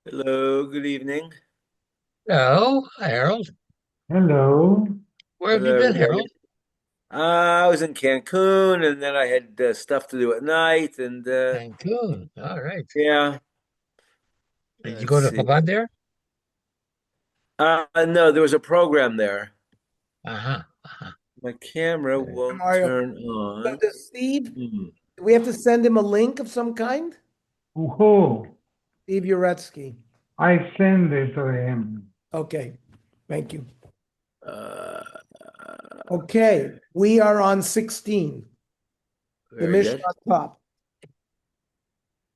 Hello, good evening. Hello, Harold. Hello. Where have you Hello, been, everybody. Harold? I was in Cancun, and then I had stuff to do at night, and Cancun. All right. yeah, Did you let's go to see. Chabad there? No, there was a program there. Uh-huh. Uh-huh. My camera won't Mario. turn So on. does Steve, Hmm. do we have to send him a link of some kind? Woohoo. Steve Uretsky. I send it to him. Okay, thank you. Uh, Okay, we are on 16, the very Mishnah good. top.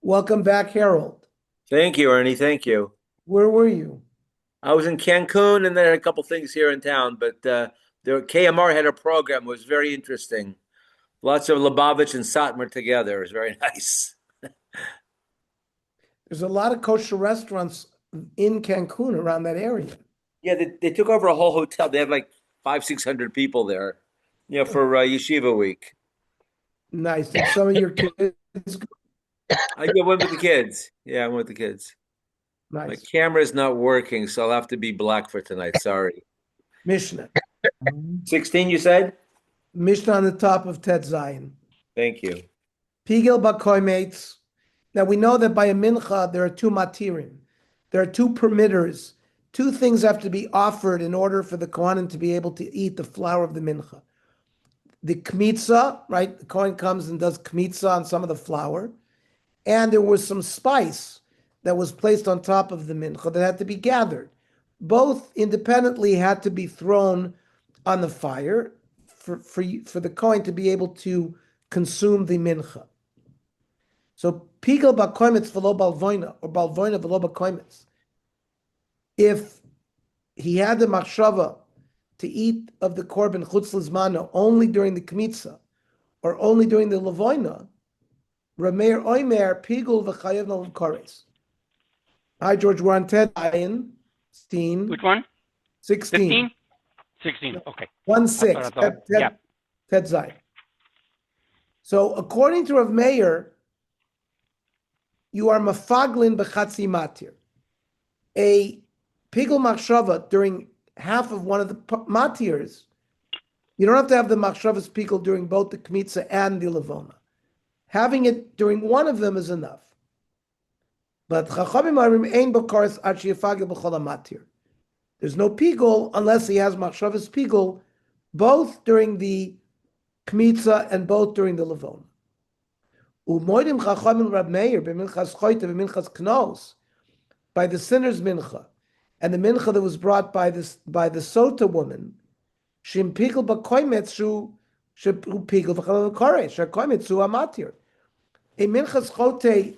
Welcome back, Harold. Thank you, Ernie. Thank you. Where were you? I was in Cancun, and then I had a couple things here in town, but KMR had a program. It was very interesting. Lots of Lubavitch and Satmar together. It was very nice. There's a lot of kosher restaurants in Cancun around that area. Yeah, they took over a whole hotel. They have like 600 people there, for yeshiva week. Nice. Did some of your kids go? I went with the kids. Yeah, I went with the kids. My Nice. camera is not working, so I'll have to be black for tonight. Sorry. Mishnah. 16, you said? Mishnah on the top of Tet Zion. Thank you. Pigel Bakoimates. Now we know that by a mincha there are two matirim. There are two permitters. Two things have to be offered in order for the Kohanim to be able to eat the flour of the mincha. The kmitza, right? The Kohen comes and does kmitza on some of the flour. And there was some spice that was placed on top of the mincha that had to be gathered. Both independently had to be thrown on the fire for the Kohen to be able to consume the mincha. So pigel bakoimitz v'lo balvoina, or balvoina v'lo bakoimitz. If he had the machshava to eat of the korban chutz lizmano only during the kmitza or only during the lavoina, Rameir oimer pigul v'chayev no kores. Hi George, we're on Ted Ian, Which one? 16, 15? 16. Okay. one That's what I six, thought. Yeah. Ted Zion. So according to Rav Meir, you are mafaglin b'chatzi matir. A pigul machshava during half of one of the matirs, you don't have to have the machshavas pigul during both the kmitza and the lavona. Having it during one of them is enough. But chachamim arim ein b'kares ad sheyafagel b'chol matir. There's no pigul unless he has machshavas pigul both during the kmitza and both during the lavona. Umoidim chachamim Rab Meir b'minchas choyte b'minchas knos, by the sinner's mincha, and the mincha that was brought by the sota woman, shim pigel b'koimetz shu pigel v'chalav koresh koimetz shu amatir. A minchas chote,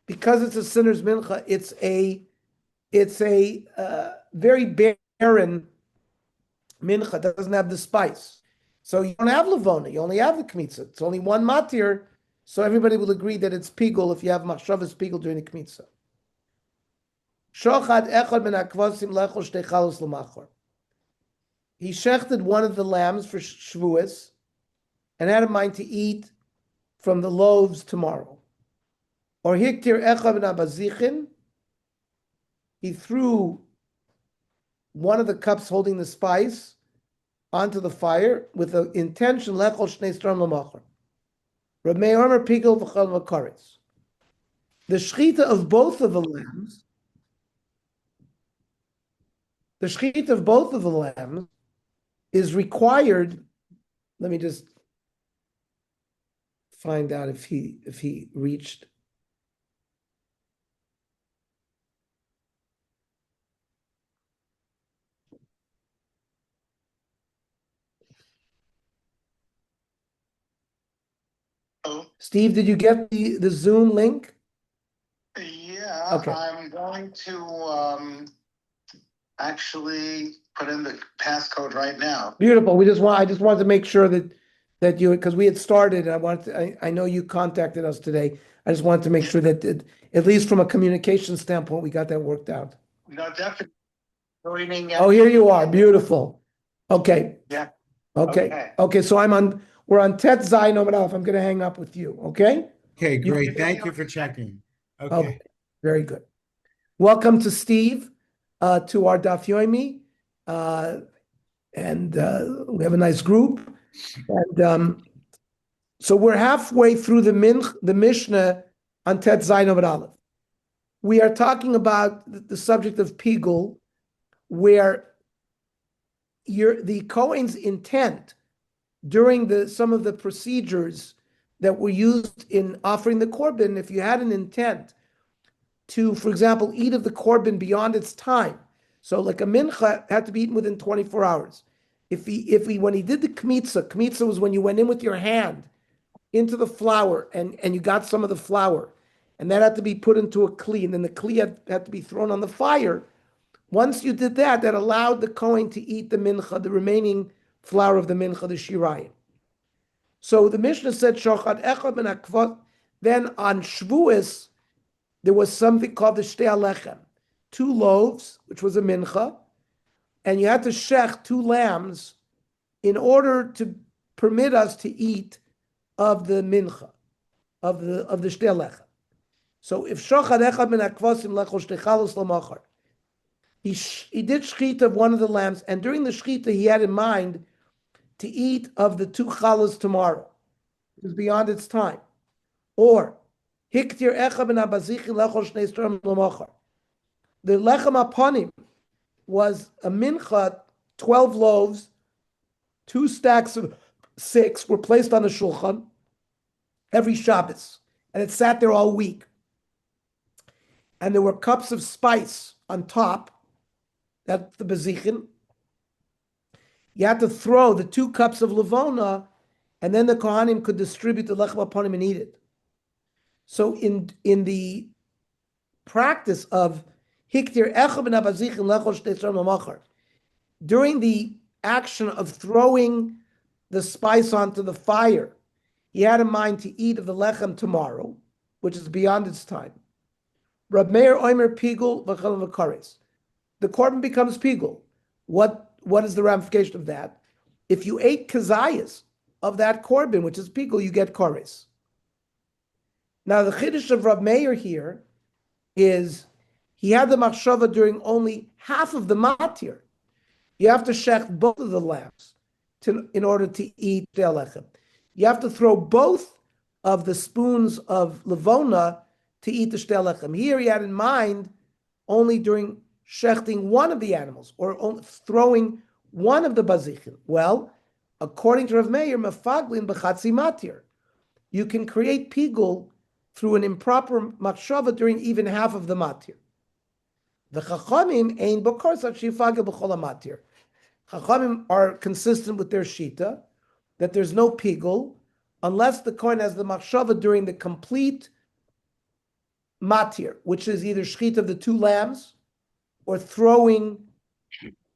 because it's a sinner's mincha, it's a very barren mincha. That doesn't have the spice, so you don't have lavona. You only have the kmitza. It's only one matir, so everybody will agree that it's pigel if you have machshavas pigel during the kmitza. Shochad echad ben akvasim lechol shtei chalus l'machor. He shechted one of the lambs for Shavuos and had in mind to eat from the loaves tomorrow. Or hiktir echad ben abazichin. He threw one of the cups holding the spice onto the fire with the intention lechol shnei stram l'machor. Reb Meir Omer pigel v'chol v'karetz. The shechita of both of the lambs. The shechita of both of the lambs is required. Let me just find out if he reached. Oh, Steve, did you get the Zoom link? yeah, Okay. I'm going to actually put in the passcode right now. Beautiful. I just wanted to make sure that you, because we had started, and I know you contacted us today. I just wanted to make sure that at least from a communication standpoint, we got that worked out. No, definitely joining. Oh, here you are. Beautiful. Okay. Yeah. Okay. Okay. So we're on Tet Zayin Omen Aleph. I'm going to hang up with you. Okay. Okay, You- great. Thank you for checking. Okay. Okay. Very good. Welcome to Steve, to our Daf Yomi, and we have a nice group. And so we're halfway through the Mishnah on Tet Zayin Amud Aleph. We are talking about the subject of Pigul, where the Kohen's intent during some of the procedures that were used in offering the korban, if you had an intent to, for example, eat of the korban beyond its time. So like a mincha had to be eaten within 24 hours. When he did the kmitza was when you went in with your hand into the flour and you got some of the flour, and that had to be put into a kli, and then the kli had to be thrown on the fire. Once you did that, that allowed the Kohen to eat the mincha, the remaining flour of the mincha, the shirayim. So the Mishnah said, Shochad echad min hakvot. Then on Shavuos, there was something called the shtei alechem, 2 loaves, which was a mincha, and you had to shech 2 lambs in order to permit us to eat of the mincha, of the shtei alechem. So if shochad echad min hakvosim lechol shtei chalos l'machar, he did shchita of one of the lambs, and during the shchita he had in mind to eat of the 2 chalos tomorrow. It was beyond its time. Or hiktir echad min habazichi lechol shnei strom l'machar. The lechem aponim was a mincha, 12 loaves, 2 stacks of 6 were placed on the shulchan every Shabbos, and it sat there all week. And there were cups of spice on top. That's the bezichin. You had to throw the 2 cups of levona, and then the kohanim could distribute the lechem aponim and eat it. So in the practice of hiktir echad min habazichin lechol shtei strom l'machar, during the action of throwing the spice onto the fire, he had in mind to eat of the lechem tomorrow, which is beyond its time. Rab Meir Omer Pigul v'chalav v'kares. The korban becomes Pigul. What is the ramification of that? If you ate kazayas of that korban, which is Pigul, you get kares. Now the chiddush of Rab Meir here is he had the machshava during only half of the matir. You have to shech both of the lambs in order to eat the lechem. You have to throw both of the spoons of levona to eat the shtei lechem. Here he had in mind only during shechting one of the animals, or throwing one of the bazichin. Well, according to Rav Meir, mefaglin b'chatzi matir. You can create pigul through an improper machshava during even half of the matir. The chachamim ein b'kor shifagel b'chol matir. Chachamim are consistent with their shita that there's no pigul unless the kohen has the machshava during the complete matir, which is either shchita of the 2 lambs or throwing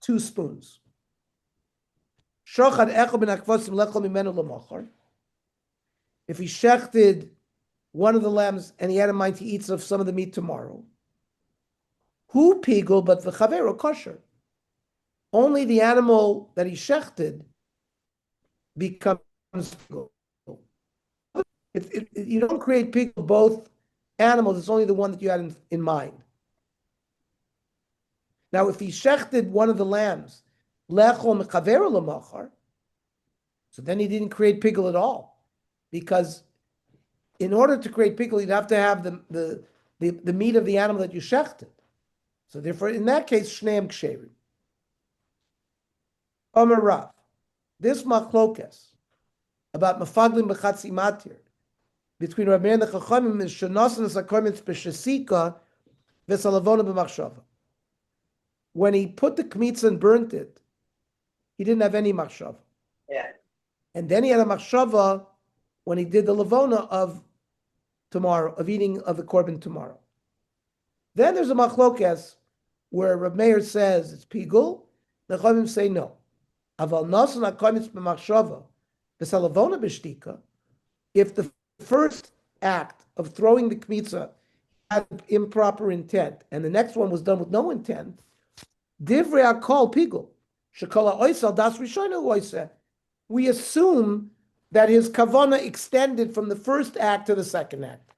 2 spoons. Shochad echad min hakvosim lechol mimenu l'machar. If he shechted one of the lambs and he had in mind to eat of some of the meat tomorrow, hu pigul, but the chavero kosher. Only the animal that he shechted becomes pigul. You don't create pigul both animals, it's only the one that you had in mind. Now, if he shechted one of the lambs, lechol mechavero l'machar, so then he didn't create pigul at all, because in order to create pigul, you'd have to have the meat of the animal that you shechted. So therefore, in that case, shneim ksherim. Omer Rav, this machlokes about mafaglin b'chatzi matir between Rabbi and the Chachamim is shenosan esakormitz b'shesika v'salavona b'machshava. When he put the kmitza and burnt it, he didn't have any machshava. Yeah. And then he had a machshava when he did the lavona of tomorrow, of eating of the korban tomorrow. Then there's a machlokes where Reb Meir says it's pigul, the Chachamim say no. Aval nosan hakormitz b'machshava v'salavona b'shtika, if the first act of throwing the kmitza had improper intent, and the next one was done with no intent, divrei hakol pigul, shekola oisal das rishonu oiseh. We assume that his kavana extended from the first act to the second act,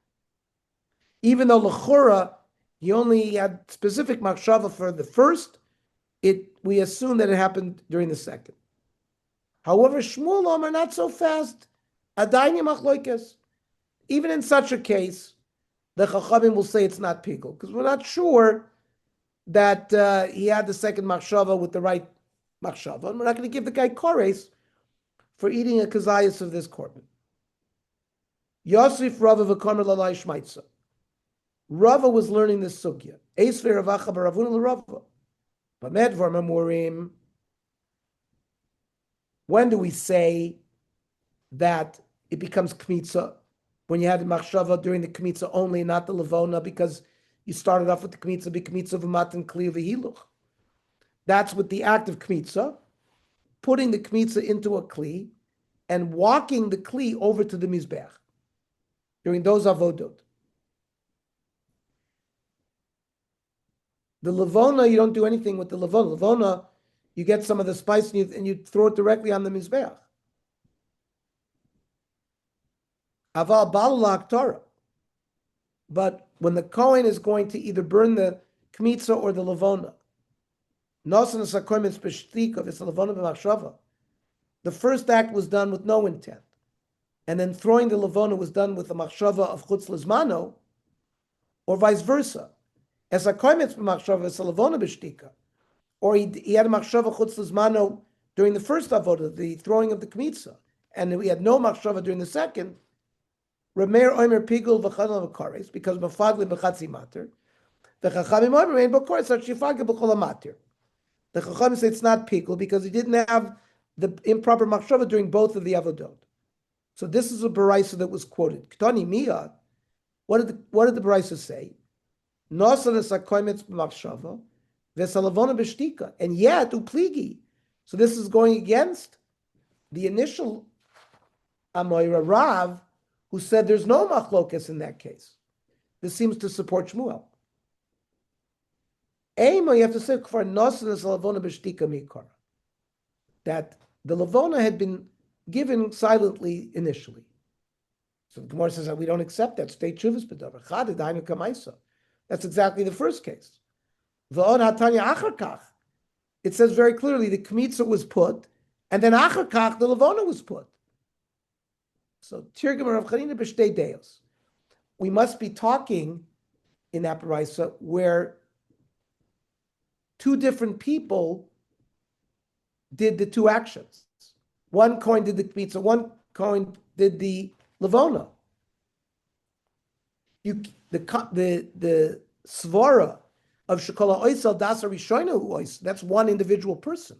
even though l'chura he only had specific machshava for the first, we assume that it happened during the second. However, Shmuel Omer, not so fast. Adayni machloikes. Even in such a case, the Chachamim will say it's not pigul, because we're not sure that he had the second machshava with the right machshava, and we're not going to give the guy kores for eating a kazayas of this korban. Yosef Rava v'komer lalai shmaitza. Rava was learning this sugya. Eisvei Ravacha b'Ravuna l'Rava. B'medvar memurim. When do we say that it becomes kmitza? When you had the machshava during the kmitza only, not the levona, because you started off with the kmitza, b'kmitza v'matan kli v'hiluch. That's with the act of kmitza, putting the kmitza into a kli and walking the kli over to the mizbech during those avodot. The levona, you don't do anything with the levona. Levona, you get some of the spice and you throw it directly on the mizbech. Aval balulak Torah. But when the Kohen is going to either burn the kmitza or the levona, the first act was done with no intent, and then throwing the levona was done with the machshava of chutz lizmano, or vice versa. As a koimetz b'machshava, as a levona b'shtika, or he had a machshava chutz lizmano during the first avodah, the throwing of the kmitza, and we had no machshava during the second. Rameir oimer pigul v'chadal v'kares, because mafagli b'chatzi mater. The chachamim oimer ein b'kores shifagli b'chol mater. The chachamim say it's not pigul because he didn't have the improper machshava during both of the avodot. So this is a baraisa that was quoted. Ktani miyad. What did the baraisa say? Nosan es hakoimetz b'machshava v'salavona b'shtika, and yet upligi. So this is going against the initial Amoira Rav, who said there's no machlokes in that case. This seems to support Shmuel. Ema, you have to say for nosan es lavona b'shtika mikara, that the lavona had been given silently initially. So the Gemara says that we don't accept that. State shuvas b'davar chad dainu kamaisa. That's exactly the first case. V'od hatanya achar kach. It says very clearly the kmitza was put, and then achar kach the lavona was put. So Tirgum Rav Chanina b'shtei deos. We must be talking in that baraisa where two different people did the two actions. One coin did the kmitza, one coin did the levona. The svara of shekola oisel dasa rishoina ois, that's one individual person.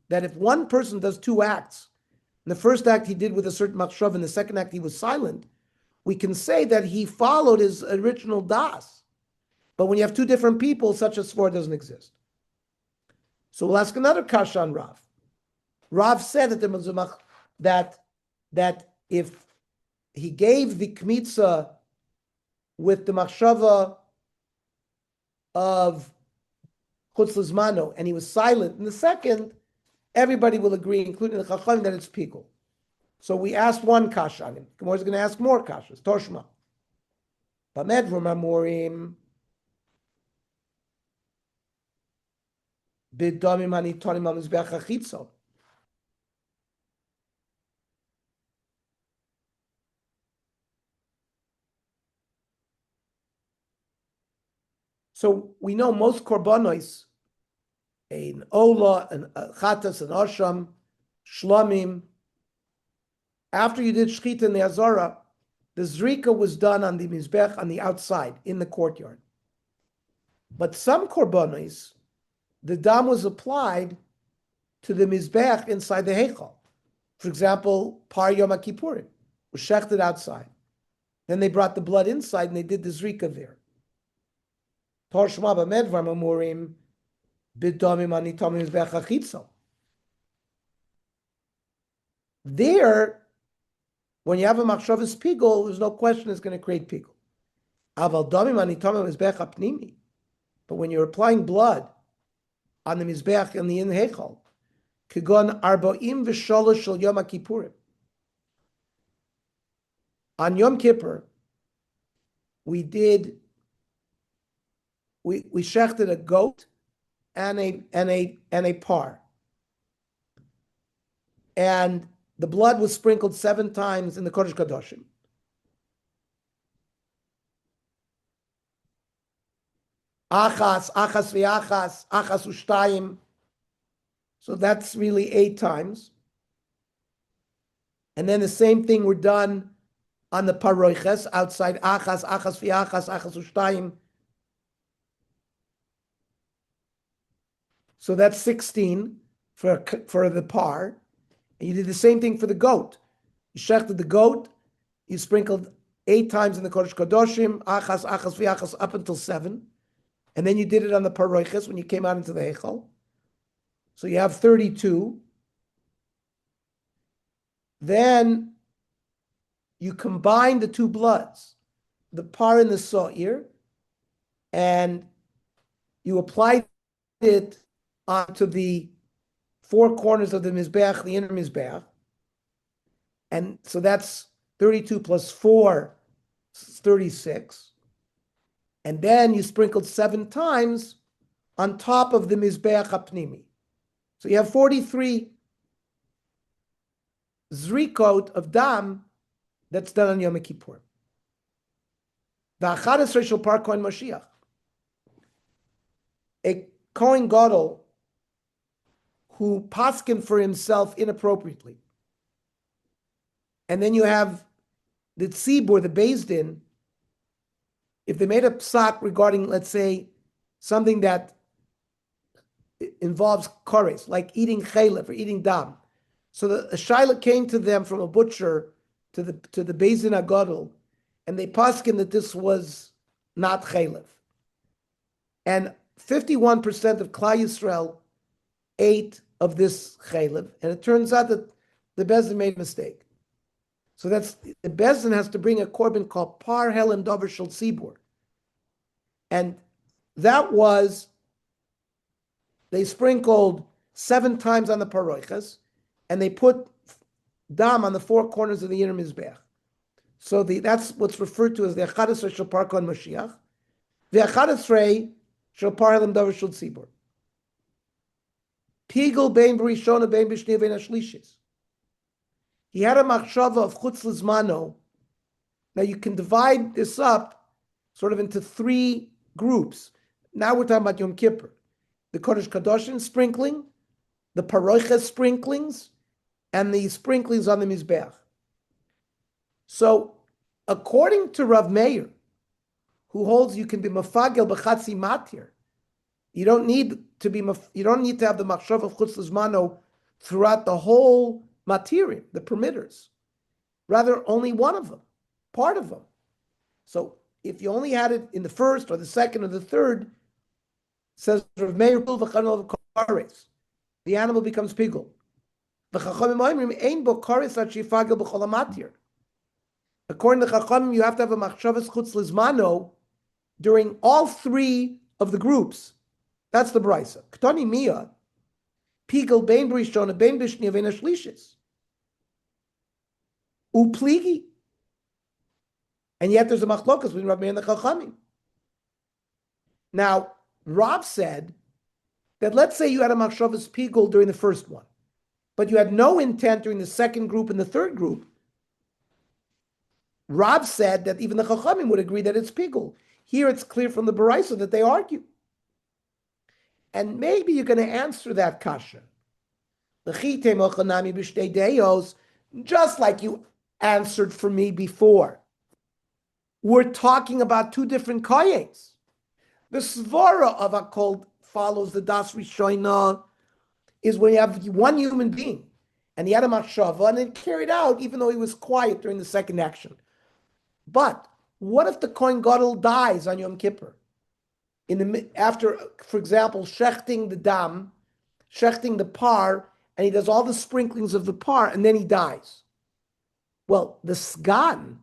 That if one person does two acts, in the first act he did with a certain machshav, in the second act he was silent, we can say that he followed his original das. But when you have two different people, such a svara doesn't exist. So we'll ask another kasha on Rav. Rav said that there was that if he gave the kmitza with the machshava of chutz lizmano and he was silent in the second, everybody will agree, including the chacham, that it's pikul. So we asked one kasha on him. Gemara is going to ask more kashas. Toshma. Bamedvur mamorim b'domim hanitonim al mizbeach hachitzon. So we know most korbanos, in Ola, and Chatas, and Asham, Shlomim, after you did Shchita in the Azara, the Zrika was done on the Mizbech on the outside, in the courtyard. But some korbanos, the dam was applied to the Mizbech inside the Heichal. For example, Par Yom Kippurim was shechted outside. Then they brought the blood inside and they did the Zrika there. Torshma b'medvar mamurim b'domim anitomim mizbech hachitzo. There, when you have a machshavas pigul, there's no question it's going to create pigul. Aval domim anitomim mizbech hapnimi. But when you're applying blood on the mizbech and the in hechal, kigon arbaim v'sholosh shel Yom Kippurim. On Yom Kippur, we did we shechted a goat and a par. And the blood was sprinkled 7 times in the Kodesh Kadoshim. Achas v'achas, achas u'shtayim. So that's really 8 times. And then the same thing were done on the paroiches outside achas v'achas, achas u'shtayim. So that's 16 for the par. And you did the same thing for the goat. You shechted the goat, you sprinkled 8 times in the Kodesh Kadoshim, achas v'achas, up until 7. And then you did it on the paroiches when you came out into the Heichal. So you have 32. Then you combine the 2 bloods, the par and the sa'ir, and you apply it onto the 4 corners of the Mizbeach, the inner Mizbeach. And so that's 32 plus 4, 36. And then you sprinkled 7 times on top of the Mizbeach HaPnimi. So you have 43 zrikot of dam that's done on Yom Kippur. The Achadesrei shel Par Kohen Mashiach. A Kohen Gadol who paskin for himself inappropriately. And then you have the tzibur, the Beis Din, if they made a psak regarding, let's say, something that involves kores, like eating chaylev or eating dam. So the shaila came to them from a butcher to the Beis Din HaGadol, and they paskin that this was not chaylev. And 51% of Klal Yisrael ate of this chaylev, and it turns out that the Beis Din made a mistake. So that's the Beis Din has to bring a korban called par helen dover shel tzibur, and that was they sprinkled 7 times on the paroiches, and they put dam on the 4 corners of the inner mizbeach. So that's what's referred to as the Achadesrei shel Par Kohen Mashiach, the Achadesrei shel Par helen dover shel tzibur. Pigel bein b'rishona bein b'shniya bein hashlishis. He had a machshava of chutz lizmano. Now you can divide this up sort of into 3 groups. Now we're talking about Yom Kippur. The Kodesh Kadoshim sprinkling, the paroiches sprinklings, and the sprinklings on the Mizbeach. So, according to Rav Meir, who holds you can be mafagel b'chatzi matir, you don't need to have the machshava of chutz lizmano throughout the whole materia, the permitters. Rather, only one of them, part of them. So if you only had it in the first or the second or the third, says Rav Meir, the animal becomes pigul. According to Chachamim, you have to have a machshavas chutz lizmano during all 3 of the groups. That's the brisa. Ktani mia, pigul bein b'rishona bein b'shniya bein hashlishis. Upligi. And yet there's a machlokas between Rav Meir and the Chachamim. Now, Rav said that let's say you had a machshavas pigul during the first one, but you had no intent during the second group and the third group. Rav said that even the Chachamim would agree that it's pigul. Here it's clear from the Baraisa that they argue. And maybe you're going to answer that kasha. Just like you answered for me before. We're talking about 2 different koyens. The svara of Akol follows the Das Rishoina is when you have one human being and he had a machshava and it carried out even though he was quiet during the second action. But what if the Kohen Gadol dies on Yom Kippur? After, for example, shechting the dam, shechting the par, and he does all the sprinklings of the par, and then he dies. Well, the Sgan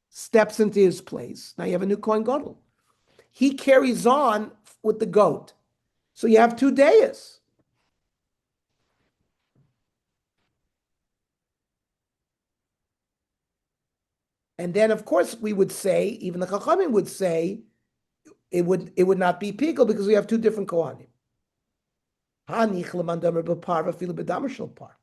steps into his place. Now you have a new Kohen Gadol. He carries on with the goat. So you have 2 days. And then, of course, we would say, even the Chachamim would say, it would not be pigel because we have two different kohanim. Hanich lemandamer b'parva filu b'damer shel par.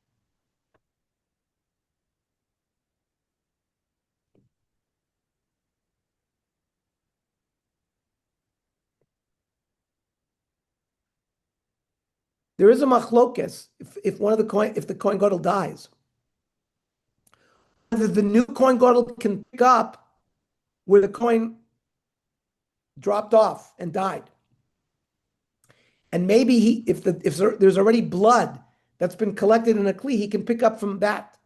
There is a machlokes if one of the coin if the coin gadol dies, whether the new coin gadol can pick up where the coin dropped off and died, and maybe if there's already blood that's been collected in a kli, he can pick up from that,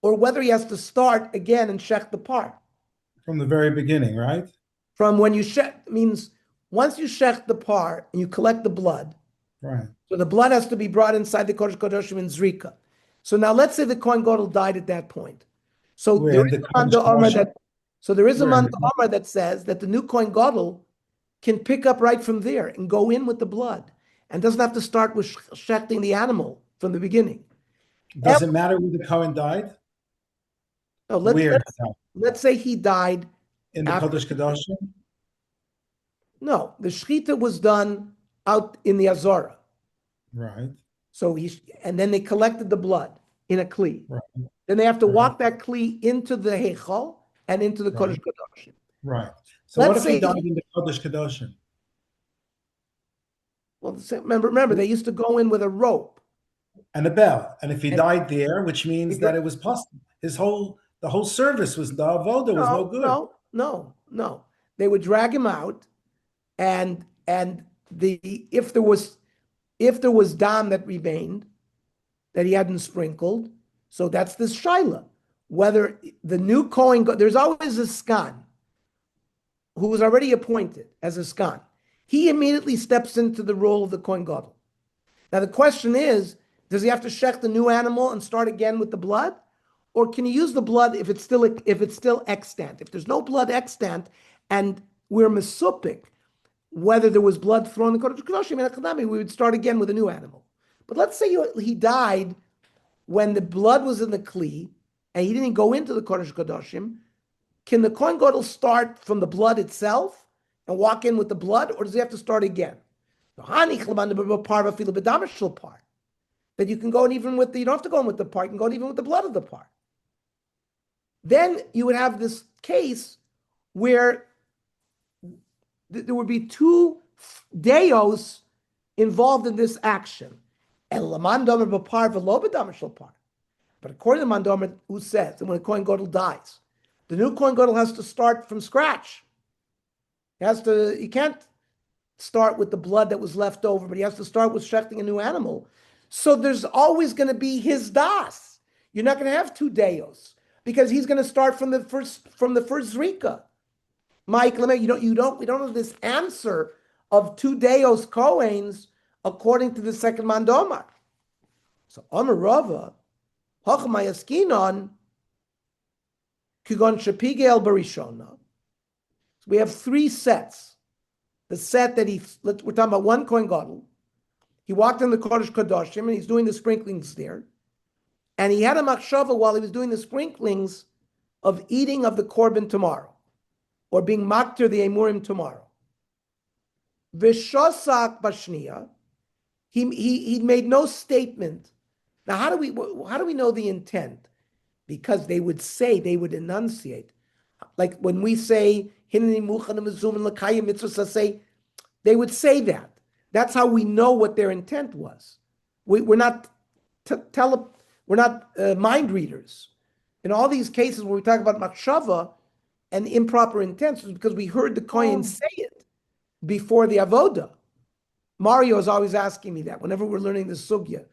or whether he has to start again and shech the par from the very beginning, right? from when you shech means once you shech the par and you collect the blood. Right. So the blood has to be brought inside the Kodesh Kodashim in Zrika. So now let's say the Kohen Gadol died at that point. So there is a Manda Amar that says that the new Kohen Gadol can pick up right from there and go in with the blood and doesn't have to start with shechting the animal from the beginning. Does it matter where the Kohen died? No, let's say he died in the Kodesh Kodashim. No, the shechita was done out in the Azara. Right. So and then they collected the blood in a kli. Right. Then they have to walk that kli into the heichal and into the Kodesh Kodashim. Right. So what if he died in the Kodesh Kodashim? Well, remember, they used to go in with a rope and a bell. And if he died there, which means that it was possible, the whole service was the avoda was no good. No. They would drag him out, and if there was dam that remained that he hadn't sprinkled, so that's this shaila. Whether the new Kohen, there's always a skan who was already appointed as a skan. He immediately steps into the role of the Kohen Gadol. Now the question is, does he have to shech the new animal and start again with the blood? Or can he use the blood if it's still extant? If there's no blood extant and we're mesupik, whether there was blood thrown in the Kodesh Kodashim, we would start again with a new animal. But let's say he died when the blood was in the kli and he didn't go into the Kodesh Kodashim. Can the Kohen Gadol start from the blood itself and walk in with the blood, or does he have to start again? That you can go in even with you don't have to go in with the part, you can go in even with the blood of the part. Then you would have this case where there would be two deos involved in this action. But according to the Mandomer, who says that when a Kohen Gadol dies, the new Kohen Gadol has to start from scratch. He can't start with the blood that was left over, but he has to start with shechting a new animal. So there's always going to be his das. You're not going to have two deos because he's going to start from the first zrika. Mike, we don't have this answer of two deos kohains according to the second mandomar. So Amar Rava, Hachmayaskinon, Kigon Shapigel Barishona. So we have three sets. The set that we're talking about one Kohen Gadol. He walked in the Kodesh Kodashim and he's doing the sprinklings there. And he had a machshava while he was doing the sprinklings of eating of the korban tomorrow, or being makter the emurim tomorrow. Vishosak bashniya, he made no statement. Now, how do we know the intent? Because they would enunciate. Like when we say, they would say that. That's how we know what their intent was. We're not mind readers. In all these cases where we talk about machshava and improper intent, it's because we heard the kohen say it before the avoda. Mario is always asking me that whenever we're learning the sugya,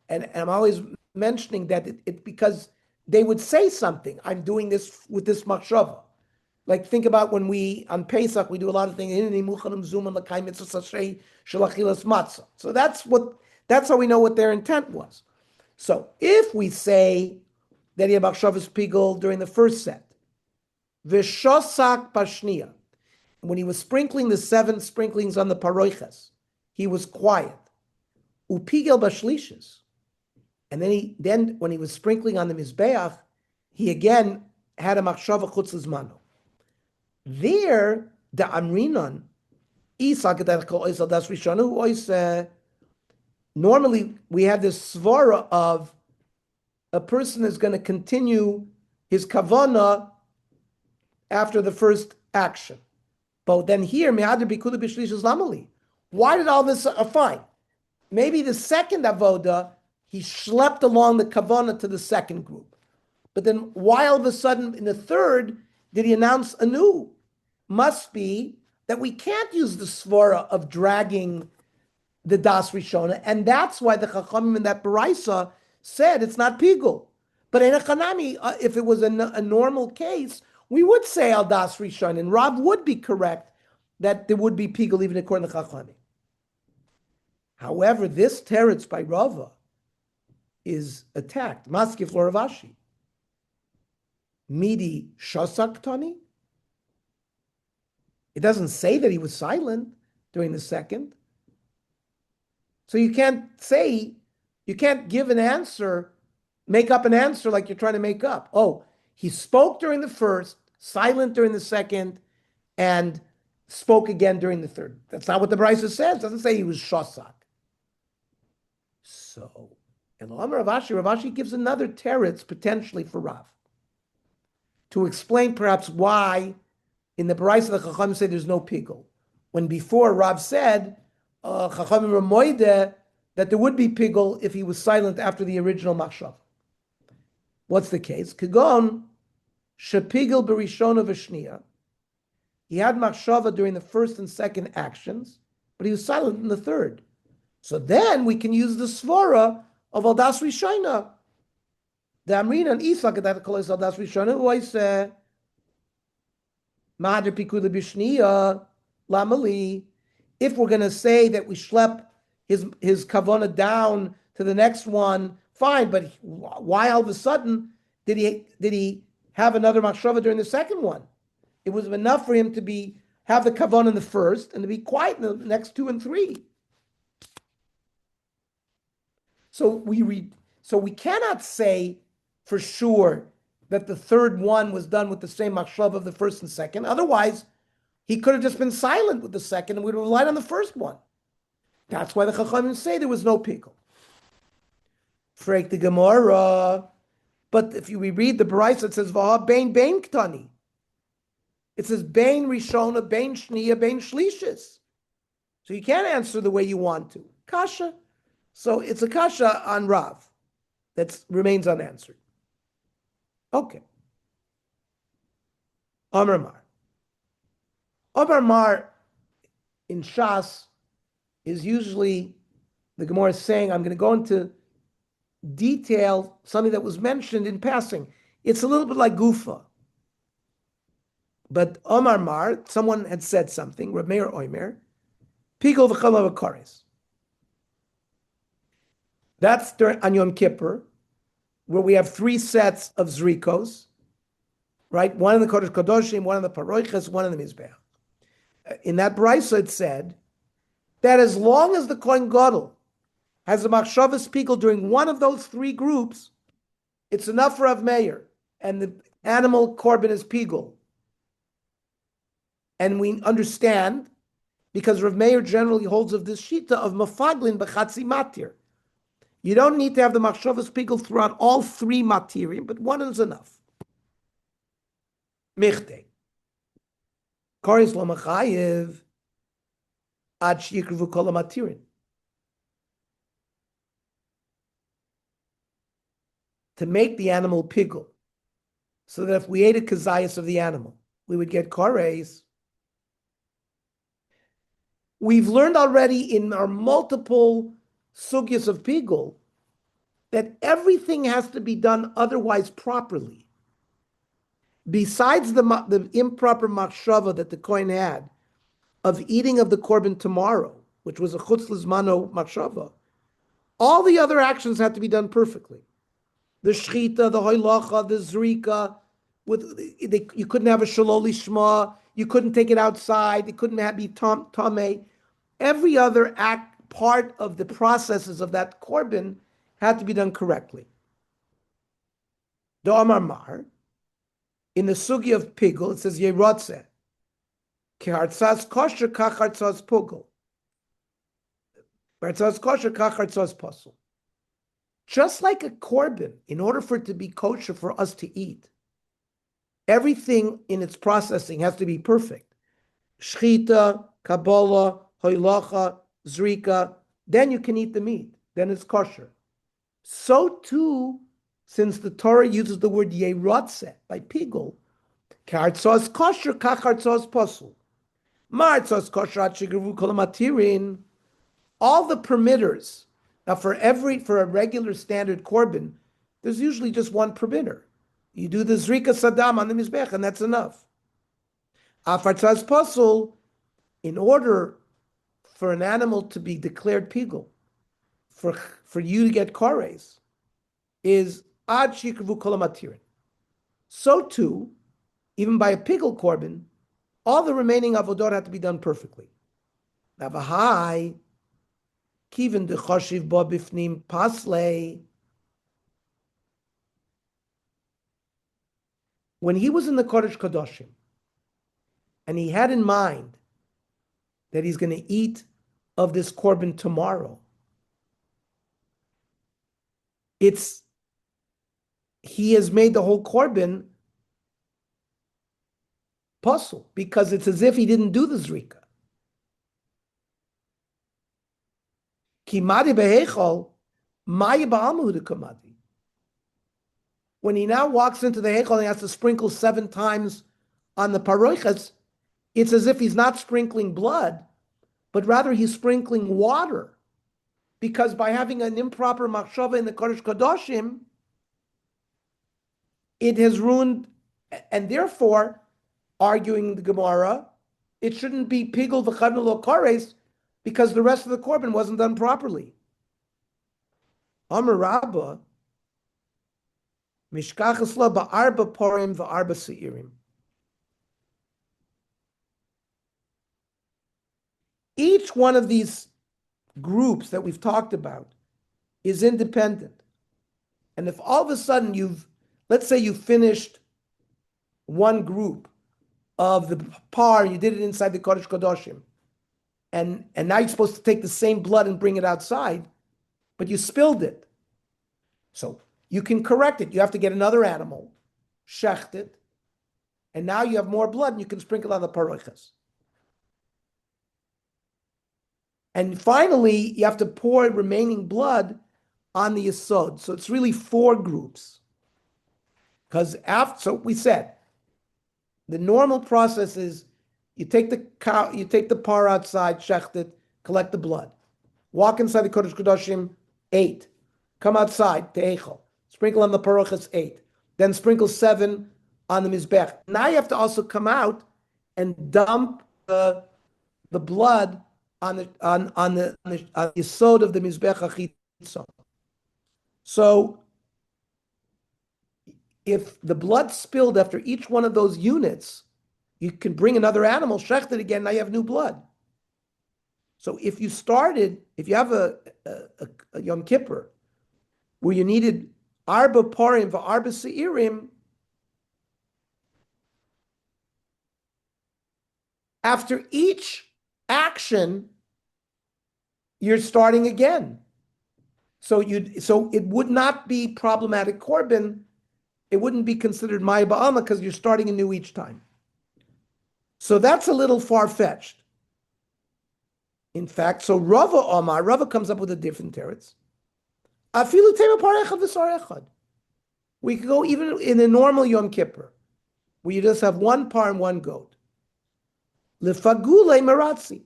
and I'm always mentioning that it because they would say something. I'm doing this with this machshava. Like think about when on Pesach we do a lot of things. So that's how we know what their intent was. So if we say that he had machshavas pigul during the first set, v'shosak pashnia, when he was sprinkling the 7 sprinklings on the paroiches, he was quiet. Upigel bashlishis, and then when he was sprinkling on the mizbeach, he again had a machshava chutz zmano. There, the amrinon Normally, we have this svara of a person is going to continue his kavana after the first action. But then here, why did all this, fine. Maybe the second avoda, he schlepped along the kavana to the second group. But then why all of a sudden in the third did he announce anew? Must be that we can't use the svara of dragging the das rishona, and that's why the chachamim in that baraisa said it's not pigul. But in a chanami, if it was a normal case, we would say al das rishon, and Rav would be correct that there would be pigul even according to chachamim. However, this teretz by Rava is attacked. Maskif lo Rav Ashi. Midi shosak tani. It doesn't say that he was silent during the second. So you can't give an answer, make up an answer like you're trying to make up. Oh, he spoke during the first, silent during the second, and spoke again during the third. That's not what the Brisa says. It doesn't say he was shosak. So, in the Rav Ashi gives another teretz potentially for Rav to explain perhaps why in the Brisa the Chacham say there's no pigul, when before Rav said Chachamim Ramoide that there would be pigul if he was silent after the original machshava. What's the case? Kagon shepigul berishona v'shniya. He had machshava during the first and second actions, but he was silent in the third. So then we can use the svara of aldas rishona. The Amrina and Isak that calls aldas rishona who I say Mahadir pikula b'shniya lamali. If we're going to say that we schlep his kavana down to the next one, fine. But why all of a sudden did he have another machshava during the second one? It was enough for him to have the kavana in the first and to be quiet in the next 2 and 3. So we cannot say for sure that the third one was done with the same machshava of the first and second. Otherwise, he could have just been silent with the second and would have relied on the first one. That's why the Chachamim say there was no pigul. Freak the Gemara. But if we read the Baraisa, it says, Vaha bein ktani. It says, bein rishona, bein shniya, bein shlishis. So you can't answer the way you want to. Kasha. So it's a kasha on Rav that remains unanswered. Okay. Amar Mar. Amar Mar in Shas is usually, the Gemara is saying, I'm going to go into detail something that was mentioned in passing. It's a little bit like Gufa. But Amar Mar, someone had said something, Reb Meir Oimer, Pigol v'chalav v'kares. That's on Yom Kippur, where we have 3 sets of zrikos, right? One in the Kodesh Kodoshim, one in the Paroiches, one in the Mizbeach. In that brisa, it said that as long as the Kohen Gadol has a machshavas pigul during one of those 3 groups, it's enough for Rav Meir, and the animal korban is pigul. And we understand, because Rav Meir generally holds of this shita of mafaglin b'chatzi matir. You don't need to have the machshavas pigul throughout all 3 matirim, but one is enough. Michte. Koris lo machayev ad sheyikruvu kol hamatirin. To make the animal pigul, so that if we ate a kazayas of the animal, we would get kores. We've learned already in our multiple sugyas of pigul that everything has to be done otherwise properly. Besides the improper machshava that the Kohen had of eating of the korban tomorrow, which was a chutz lizmano machshava, all the other actions had to be done perfectly. The shchita, the hoilacha, the zrika, you couldn't have a shaloli shma, you couldn't take it outside, it couldn't be tameh. Every other part of the processes of that korban had to be done correctly. The Amar Mar, in the sugi of pigul, it says Yerotze. Kihartzas kosher kachartzas pugel. Hartzas kosher kachartzas pasul. Just like a korban, in order for it to be kosher for us to eat, everything in its processing has to be perfect. Shchita, Kabbalah, Hoilacha, Zrika, then you can eat the meat. Then it's kosher. So too, since the Torah uses the word yerotze by pigul, kartzos kosher, kachartzos pasul. Martzos kosher atchigavu kolamatirin. All the permitters. Now, for a regular standard korban, there's usually just one permitter. You do the zrika sadam on the mizbech, and that's enough. Afartzas pasul, in order for an animal to be declared pigul, for you to get kores, is ad shikavu kolamatirin. So too, even by a pigul korban, all the remaining avodot have to be done perfectly. Now, v'hai, kiven de choshiv bo bifnim pasle. When he was in the Kodesh Kadoshim, and he had in mind that he's going to eat of this korban tomorrow, he has made the whole korban puzzle, because it's as if he didn't do the zrika. Kimadi behechol, maya ba'almu de kamadi. When he now walks into the hechol and he has to sprinkle 7 times on the paroiches, it's as if he's not sprinkling blood, but rather he's sprinkling water. Because by having an improper machshava in the Kodesh Kadoshim, it has ruined, and therefore, arguing the Gemara, it shouldn't be pigul v'chavnu lo kores, because the rest of the korban wasn't done properly. Amar Rabba, mishkachas lo ba'arba porim v'arba seirim. Each one of these groups that we've talked about is independent. And if all of a sudden let's say you finished one group of the par, you did it inside the Kodesh Kadoshim, and now you're supposed to take the same blood and bring it outside, but you spilled it. So you can correct it. You have to get another animal, shecht it, and now you have more blood and you can sprinkle on the paroiches. And finally, you have to pour remaining blood on the yesod. So it's really 4 groups. Because so we said, the normal process is you take the par outside, shecht it, collect the blood. Walk inside the Kodesh Kodashim, 8. Come outside, te'echel. Sprinkle on the parochas, 8. Then sprinkle 7 on the mizbech. Now you have to also come out and dump the blood on the yesod of the mizbech achitzon. So if the blood spilled after each one of those units, you can bring another animal, shecht it again, now you have new blood. So if you have a Yom Kippur where you needed arba parim v'arba seirim, after each action, you're starting again. So it would not be problematic korban. It wouldn't be considered maya ba'alma because you're starting anew each time. So that's a little far-fetched. In fact, so Rava comes up with a different teretz. Afilu tema par echad v'sar echad. We could go even in a normal Yom Kippur, where you just have one par and one goat. Lefagule maratzi.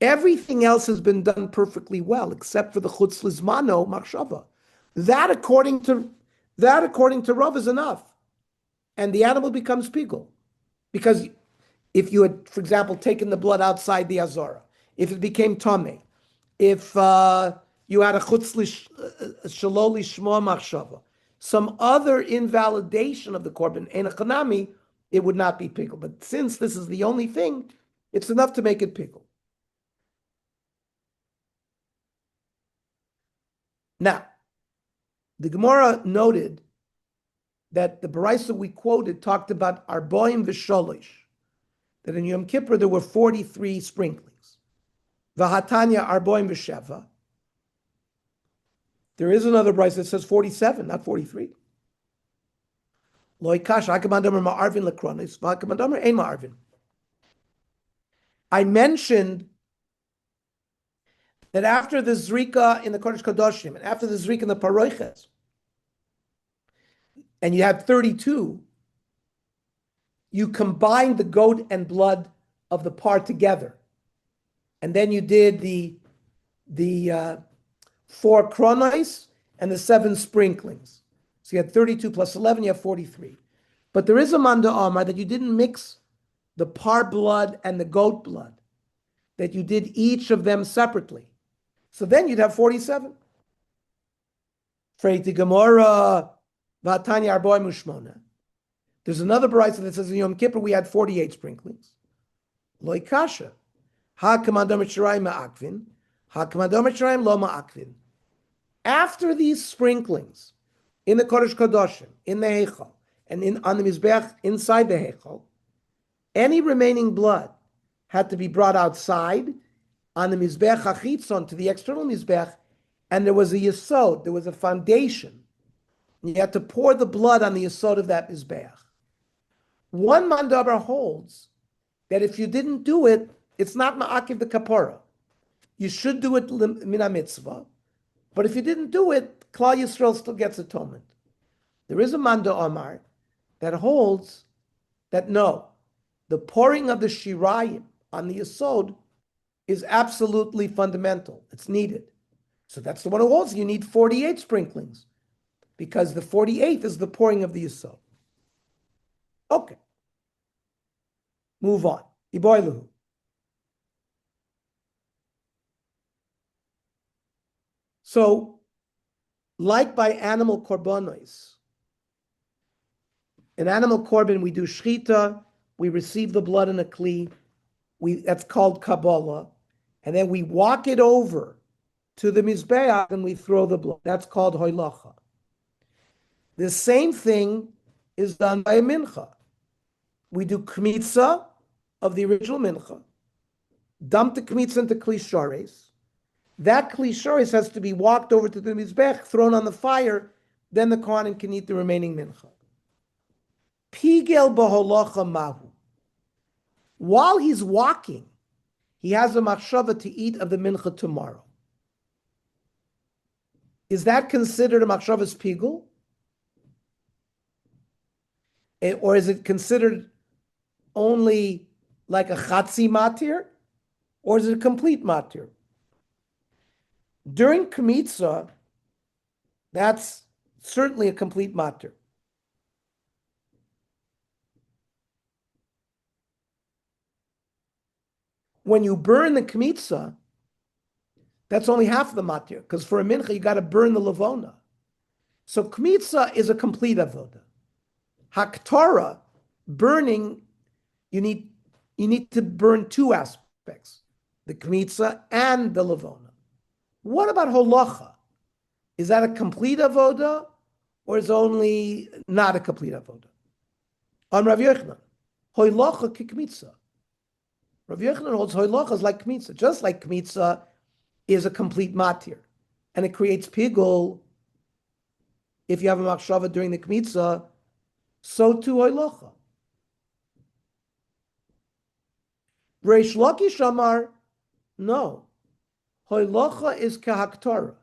Everything else has been done perfectly well, except for the chutz lizmano machshava. That according to Rav is enough, and the animal becomes pigul. Because if you had, for example, taken the blood outside the azara, if it became tameh, if you had a chutz shaloli shmo machshava, some other invalidation of the korban, ein chanami, it would not be pigul. But since this is the only thing, it's enough to make it pigul. Now, the Gemara noted that the Baraisa we quoted talked about Arboim v'Sholish, that in Yom Kippur there were 43 sprinklings. V'Hatanya Arboim v'Sheva. There is another Baraisa that says 47, not 43. Loikash Hakamandamer Ma'arvin Lekronis, V'Hakamandamer Ein Ma'arvin. I mentioned that after the Zrika in the Kodesh Kadoshim, and after the Zrika in the Paroiches, and you had 32, you combined the goat and blood of the par together. And then you did the 4 chronos and the 7 sprinklings. So you had 32 plus 11, you have 43. But there is a Manda Amar that you didn't mix the par blood and the goat blood, that you did each of them separately. So then you'd have 47. Freiti Gemara, Vatanya Arboy Mushmona. There's another Baraisa that says in Yom Kippur we had 48 sprinklings. Loi kasha. Ha kamadam shiraim ma'akvin. Ha kamadam shiraim lo ma'akvin. After these sprinklings, in the Kodesh Kadoshim, in the Heichal, and on the Mizbeach inside the Heichal, any remaining blood had to be brought outside on the Mizbeach HaChitzon to the external Mizbeach, and there was a Yesod, there was a foundation. You had to pour the blood on the Yesod of that Mizbeach. One Mandabar holds that if you didn't do it, it's not Ma'akiv the Kapara. You should do it Mina Mitzvah, but if you didn't do it, Klal Yisrael still gets atonement. There is a Manda Omar that holds that no, the pouring of the Shirayim on the Yesod is absolutely fundamental. It's needed. So that's the one who holds you need 48 sprinklings, because the 48th is the pouring of the Yesod. Okay. Move on. Iboiluhu. So, like by animal korbanos, in animal korban we do shchita, we receive the blood in a kli, that's called Kabbalah, and then we walk it over to the Mizbeach and we throw the blood. That's called Hoilacha. The same thing is done by a mincha. We do kmitza of the original mincha, dump the kmitza into kli shares. That kli shares has to be walked over to the Mizbeach, thrown on the fire, then the Kohanim can eat the remaining mincha. Pigel b'holacha mahu. While he's walking, he has a machshava to eat of the mincha tomorrow. Is that considered a machshava's pigul? Or is it considered only like a chatzi matir? Or is it a complete matir? During kmitza, that's certainly a complete matir. When you burn the kmitza, that's only half of the matir, because for a mincha you got to burn the levona. So kmitza is a complete avoda. Haktara, burning, you need to burn 2 aspects, the kmitza and the levona. What about holacha? Is that a complete avoda, or is only not a complete avoda? On Rav Yochanan, holacha kikmitza. Rav Yochanan holds holacha is like kmitza, just like kmitza is a complete matir, and it creates pigul if you have a machshava during the kmitza. So too holacha. Reish Lakish Amar, no. Holacha is kahaktara.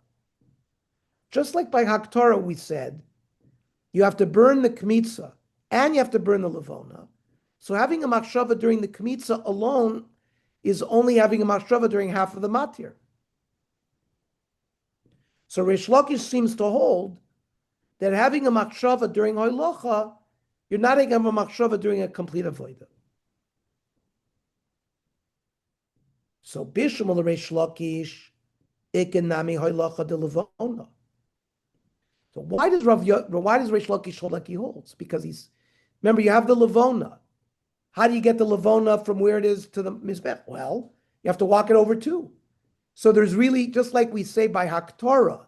Just like by haktara we said, you have to burn the kmitza and you have to burn the levona. So having a machshava during the kmitza alone is only having a machshava during half of the matir. So Reish Lakish seems to hold that having a machshava during holacha, you're not going to have a machshava during a complete avodah. So Bishmul Reish Lakish, Ikenami holacha de levona. So why does Reish Lakish hold like he holds? Because remember, you have the levona. How do you get the levona from where it is to the mizbech? Well, you have to walk it over too. So there's really, just like we say by haktorah,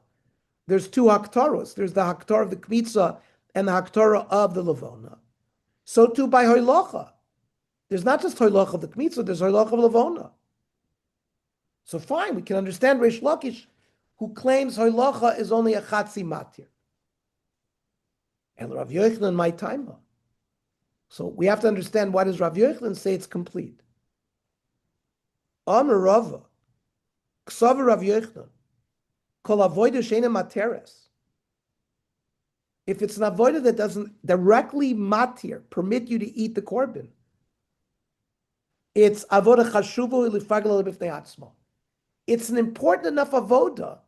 there's 2 haktaros. There's the haktar of the kmitza and the Haktorah of the Levona, so too by Hoilocha. There's not just Hoilocha of the Kmitza, there's Hoilocha of Levona. So fine, we can understand Reish Lakish, who claims Hoilocha is only a Chatzi Matir. And Rav Yochanan, my time. So we have to understand, why does Rav Yochanan say it's complete? Amar Rava, Ksav Rav Yochanan, Kol Avoida Sheina Materes. If it's an avoida that doesn't directly matir, permit you to eat the korban, it's avoda chashuvo ilifagla lebifnei atzmo. It's an important enough avoda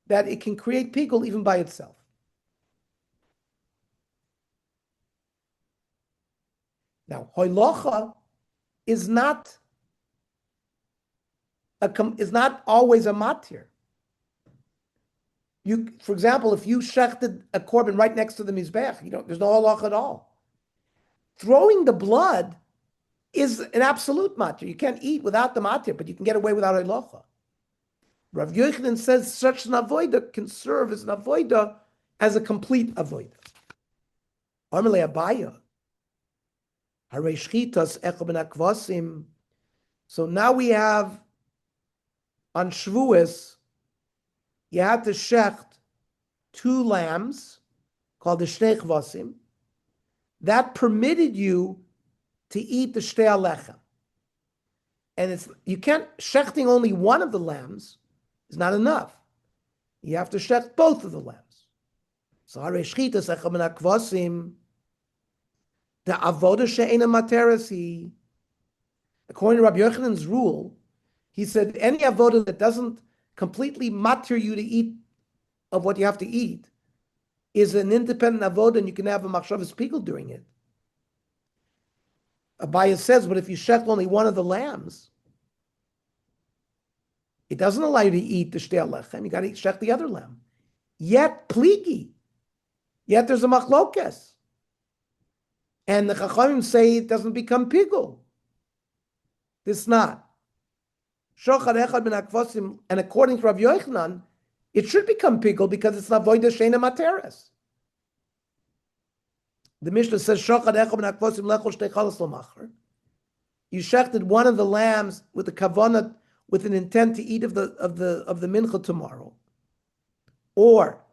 that it can create pigul even by itself. Now, hoilocha is not always a matir. You, for example, if you shechted a korban right next to the mizbech, there's no halacha at all. Throwing the blood is an absolute matir. You can't eat without the matir, but you can get away without halacha. Rav Yochanan says such an avoida can serve as an avoida as a complete avoida. Amalei Abaya, Harei shchitas echo ben akvasim. So now we have on Shavuos, you had to shecht 2 lambs called the shnei chvasim. That permitted you to eat the shtei alechem. And you can't, shechting only one of the lambs is not enough. You have to shecht both of the lambs. So harei shchitas echa min hakvasim, the avoda she'ena materasi. According to Rabbi Yochanan's rule, he said any avoda that doesn't completely matir you to eat of what you have to eat is an independent avoda, and you can have a machshavas pigul during it. Abaya says, but if you shecht only one of the lambs, it doesn't allow you to eat the shtei alechem. You got to shecht the other lamb. Yet pligi, yet there's a machlokes, and the chachamim say it doesn't become pigul. It's not. And according to Rav Yochanan, it should become pigul because it's not voida sheina materes. The Mishnah says, you shechted one of the lambs with the kavanah, with an intent to eat of the mincha tomorrow. Or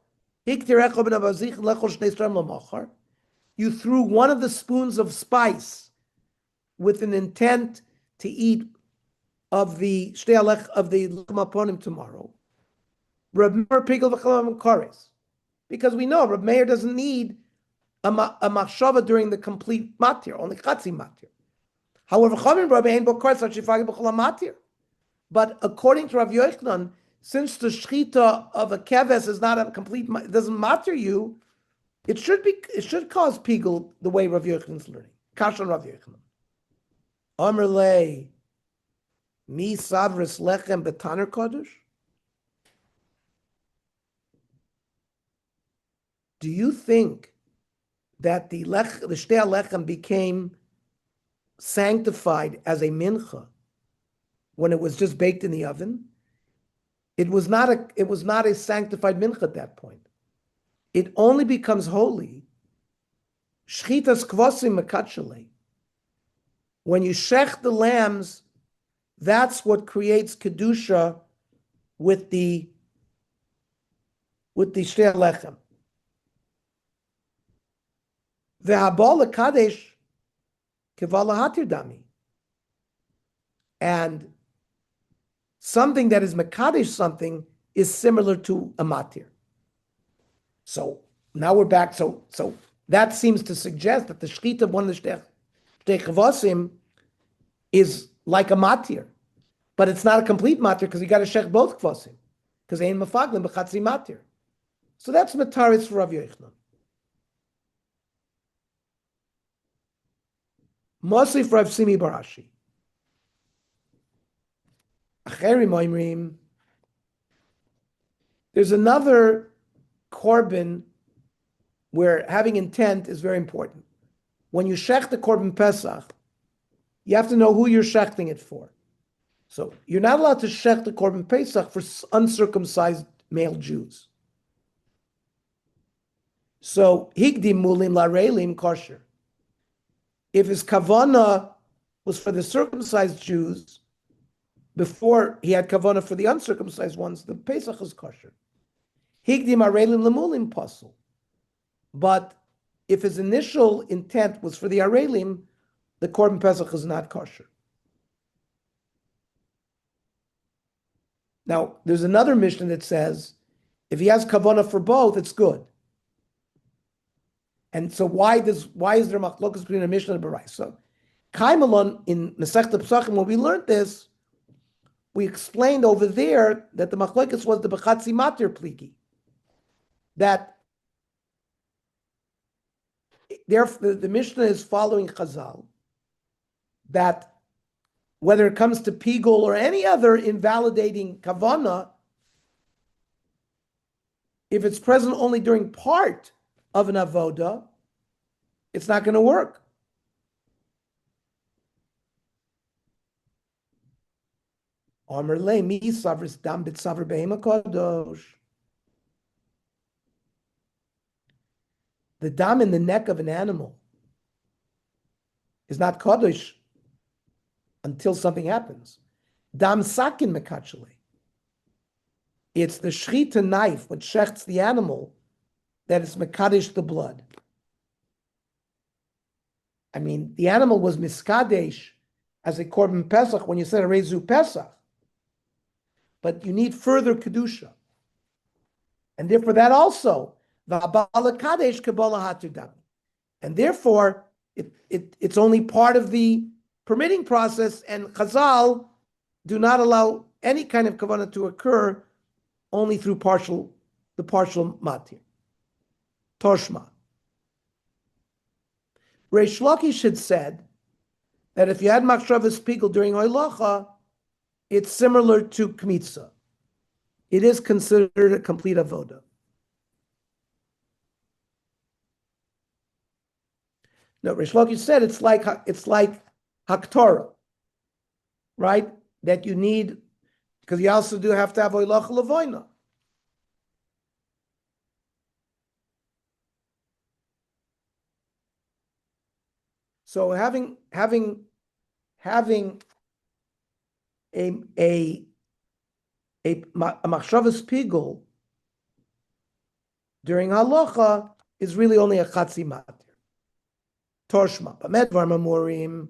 you threw one of the spoons of spice with an intent to eat of the shtei alech of the lechem aponim tomorrow. Reb Meir pigul v'chalam kores, because we know Reb Meir doesn't need a machshava during the complete matir, only chatzi matir. However, Chamin Rabbi ein bo kores shifagi b'chalam matir. But according to Rav Yochanan, since the shchita of a keves is not a complete, it doesn't matter you, it should cause pigul the way Rav Yochanan's learning. Kashan Rav Yochanan. Amar lei. Mi savris lechem betaner kodesh? Do you think that the shtei alechem became sanctified as a mincha when it was just baked in the oven? It was not a sanctified mincha at that point. It only becomes holy shchitas kvasim mekatshele. When you shech the lambs, that's what creates kedusha with the shtei alechem. Ve'habal kadesh kevala hatir dami. And something that is mekadesh something is similar to a matir. So now we're back. So that seems to suggest that the shchita of one of the shtei chavasim is like a matir, but it's not a complete matir because you got to shech both kvasim because they ain't mafaglim b'chatzi matir. So that's mataris for Rav Yochanan. Mostly for Rav Simi Barashi. Acheri moimrim. There's another korban where having intent is very important. When you shech the korban Pesach, you have to know who you're shechting it for. So you're not allowed to shech the korban Pesach for uncircumcised male Jews. So higdim mulim larelim kosher. If his kavana was for the circumcised Jews before he had kavana for the uncircumcised ones, the Pesach is kosher. Higdim arelim lemulim pasul. But if his initial intent was for the arelim, the korban Pesach is not kosher. Now, there's another Mishnah that says if he has kavana for both, it's good. And so why is there machlokas between a Mishnah and a Baraisa? Kaimalon in Masechta Pesachim, when we learned this, we explained over there that the machlokas was the bechatzi matir pligi. That therefore the Mishnah is following Chazal, that whether it comes to pigul or any other invalidating kavana, if it's present only during part of an avoda, it's not going to work. The dam in the neck of an animal is not kadosh until something happens. Dam sakin mekachale. It's the shchita knife which shechts the animal that is mekadesh the blood. I mean, the animal was miskadesh as a korban pesach when you said a rezu pesach, but you need further kedusha, and therefore that also v'abala kadesh kabbalah hatudam, and therefore it's only part of the permitting process, and Chazal do not allow any kind of kavanah to occur only through the partial matir. Toshma. Reish Lakish had said that if you had machshavas pigul during hoilacha, it's similar to kmitza. It is considered a complete avoda. No, Reish Lakish said it's like haktorah, right? That you need, because you also do have to have hoilacha levoina. So having a machshavas pigul during halacha is really only a chatzi matir. Toshma, b'medvar mamurim.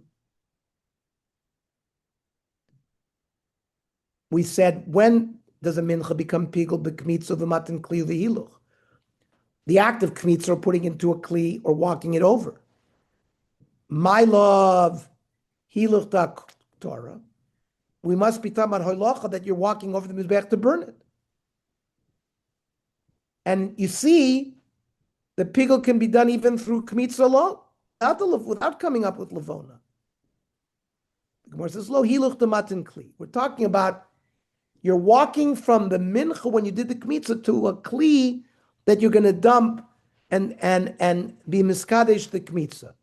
We said, when does a mincha become pigul b'kmitza v'matan kli v'hiluch? The act of kmitza, or putting into a kli or walking it over. My love, hiluch da Torah. We must be talking about hoilacha, that you're walking over the mizbech to burn it. And you see, the pigul can be done even through kmitza alone, without coming up with levona. The Gemara says, lo hiluch da matan kli. We're talking about you're walking from the mincha when you did the kmitza to a kli that you're going to dump and be miskadesh the kmitza.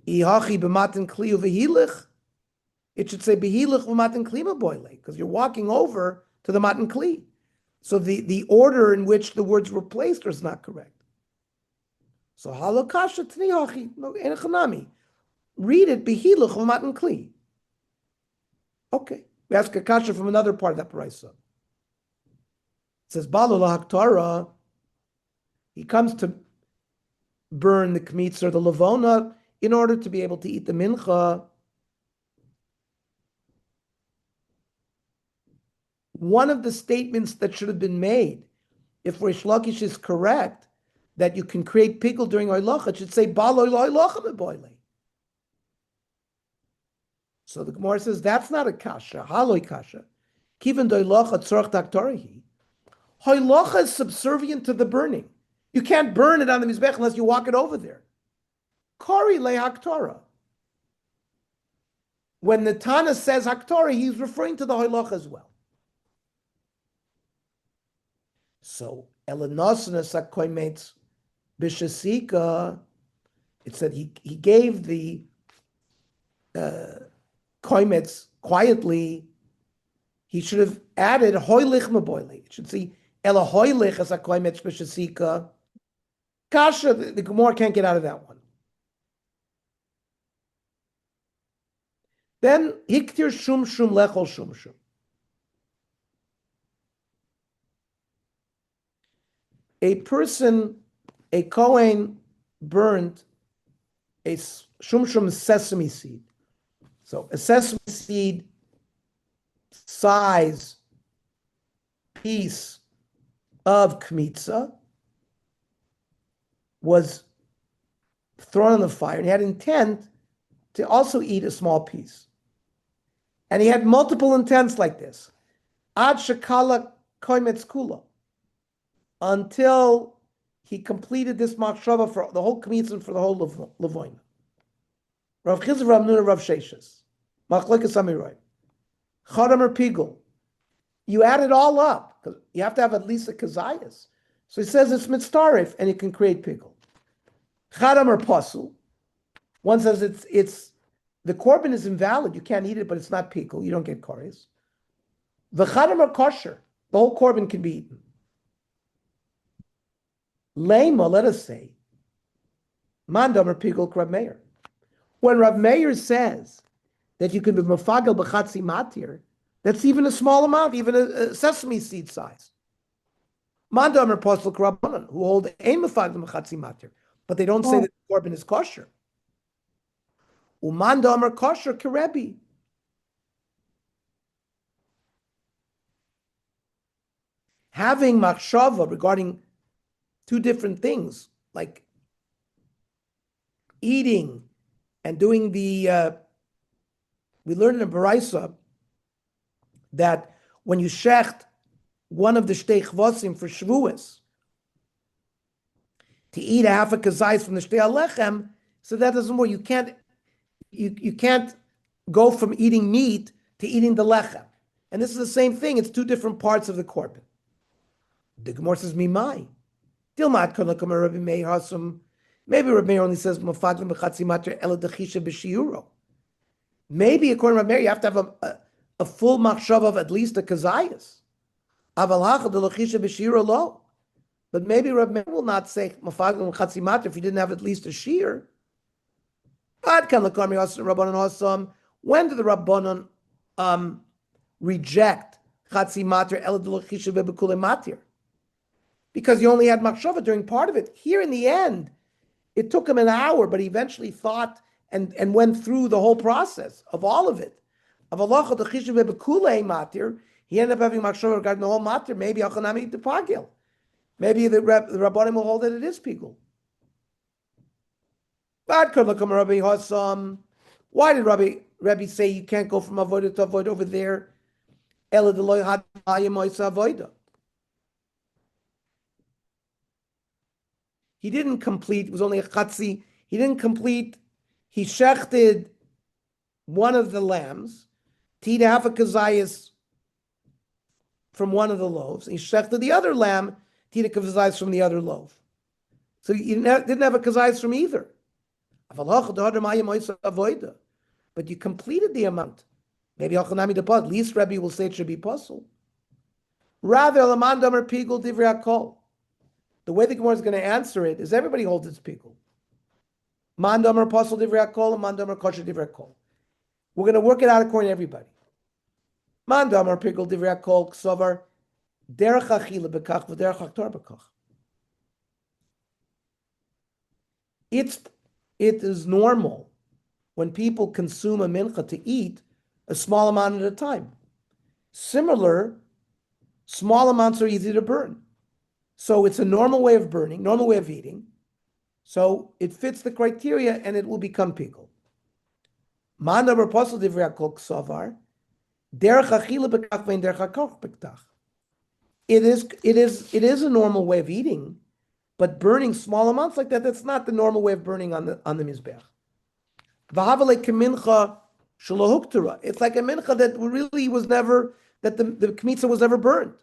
Ihachi b'matan kli uvehilich. It should say behilich v'matan kli maboile, because you're walking over to the matan kli. So the order in which the words were placed is not correct. So halakasha tni hachi no enechanami. Read it behilich v'matan kli. Okay, we ask a kasha from another part of that parasha. It says balu lahaktara. He comes to burn the kmitz or the levona in order to be able to eat the mincha. One of the statements that should have been made, if Reish Lakish is correct, that you can create pigul during hoilacha, it should say balo hoilacha meboile. So the Gemara says that's not a kasha, haloi kasha. Kiven doilacha tzorach daktorihi. Hoilacha is subservient to the burning. You can't burn it on the mizbech unless you walk it over there. Kori le haktorah. When the Tana says haktorah, he's referring to the hoilacha as well. So Elanosanas akoimetz b'shasika. It said he gave the koimetz quietly. He should have added hoilich maboile. It should see ela hoilich as akoimetz b'shasika. Kasha, the Gemara can't get out of that one. Then hiktir shum shum lechol shum shum. A person, a Kohen, burned a shum shum sesame seed. So a sesame seed size piece of kmitza was thrown on the fire, and he had intent to also eat a small piece. And he had multiple intents like this. Ad shekala koimetz kula. Until he completed this machshava for the whole kmitza and for the whole levoina. Rav Chizr, Rav Nuna, Rav Sheshes. Machlokes Amiroi. Chadam or Pigul. You add it all up, because you have to have at least a kazayas. So he says it's mitztarif, and it can create Pigul. Chadam or Pasul. One says it's the korban is invalid. You can't eat it, but it's not Pigul. You don't get kores. The Chadam or kosher. The whole korban can be eaten. Lema, let us say, Mandam or Pigul Rav Meir. When Rav Meir says that you can be mafagel b'chatzi matir, that's even a small amount, even a sesame seed size. Mandam or Posel Rabbanan, who hold a mafagel b'chatzi matir, but they don't say that the korban is kosher. Umandam or kosher kerebi. Having machshava regarding two different things, like eating and doing the, we learned in Baraisa that when you shecht one of the shtei chvosim for Shavuos, to eat a half a kazayis from the shtei alechem, so that doesn't work. You can't go from eating meat to eating the lechem. And this is the same thing. It's two different parts of the korban. The Gemara says, Mimai. Dilmat kon Rabbi Meir hasum. Maybe Rabbi Meir only says, Mafaglim b'chatzi matir ela dechisha b'shiuro. Maybe according to Rabbi Meir, you have to have a full machshav of at least a kazayas. Aval hacha de dechisha b'shiuro lo. But maybe Rabbi Meir will not say Mafaglim b'chatzi matir if you didn't have at least a shear. Ad kan l'kami hasum Rabbanon hasum. When did the Rabbanon reject chatzi matir ela dechisha b'bekule matir? Because you only had machshava during part of it. Here in the end, it took him an hour, but he eventually thought and went through the whole process of all of it. Of halacha the chishuv bebekule matir, he ended up having machshava regarding the whole matir. Maybe achanami the pagil. Maybe the rabbanim will hold that it is pigul. Why did Rabbi say you can't go from avodah to avodah over there? Ela deloy had avodah. He didn't complete, it was only a chatzi. He didn't complete, he shechted one of the lambs to eat half a kazayas from one of the loaves. He shechted the other lamb to eat a kazayas from the other loaf. So you didn't have a kazayas from either. But you completed the amount. Maybe at least Rabbi will say it should be puzzle. Rather, Lamandam or Pigul Divrei HaKol. The way the Gemara is going to answer it is everybody holds its pigul. Mandam or Apostle Divrei HaKol, Mandam or Kosher Divrei HaKol. We're going to work it out according to everybody. Mandam or Pigul Divrei HaKol, Ksovar, Derech Achila Bekach, V'derech Haktor Bekach. It is normal when people consume a mincha to eat a small amount at a time. Similar, small amounts are easy to burn. So it's a normal way of burning, normal way of eating. So it fits the criteria and it will become pigul. It is a normal way of eating, but burning small amounts like that, that's not the normal way of burning on the mizbeach. It's like a mincha that really was never, that the kmitza was never burned.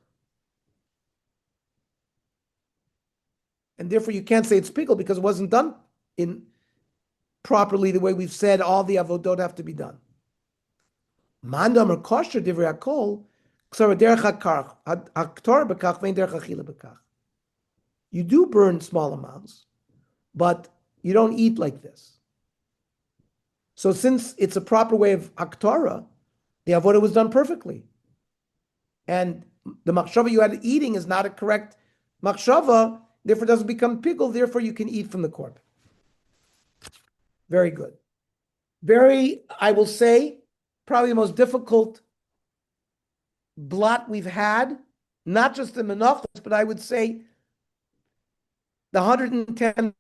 And therefore, you can't say it's pigul because it wasn't done in properly the way we've said all the avodot have to be done. Mandam or kosher divrei hakol, you do burn small amounts, but you don't eat like this. So since it's a proper way of Haktorah, the avodah was done perfectly. And the machshava you had eating is not a correct machshava, therefore it doesn't become pigul, therefore you can eat from the korban. Very good. Very, I will say, probably the most difficult blot we've had, not just the Menachos, but I would say the 110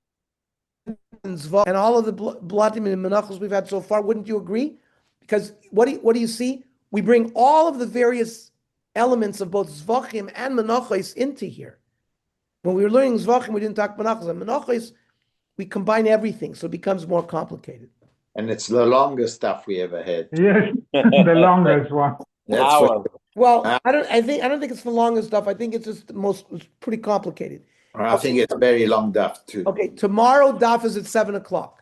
and all of the blotim and Menachos we've had so far. Wouldn't you agree? Because what do you see? We bring all of the various elements of both Zvachim and Menachos into here. When we were learning Zvachim, we didn't talk Menachos. And Menachos, we combine everything, so it becomes more complicated. And it's the longest stuff we ever had. Yes, the longest one. That's for, Well, I don't think it's the longest stuff. I think it's just it's pretty complicated. I think it's very long daf too. Okay, tomorrow daf is at 7:00.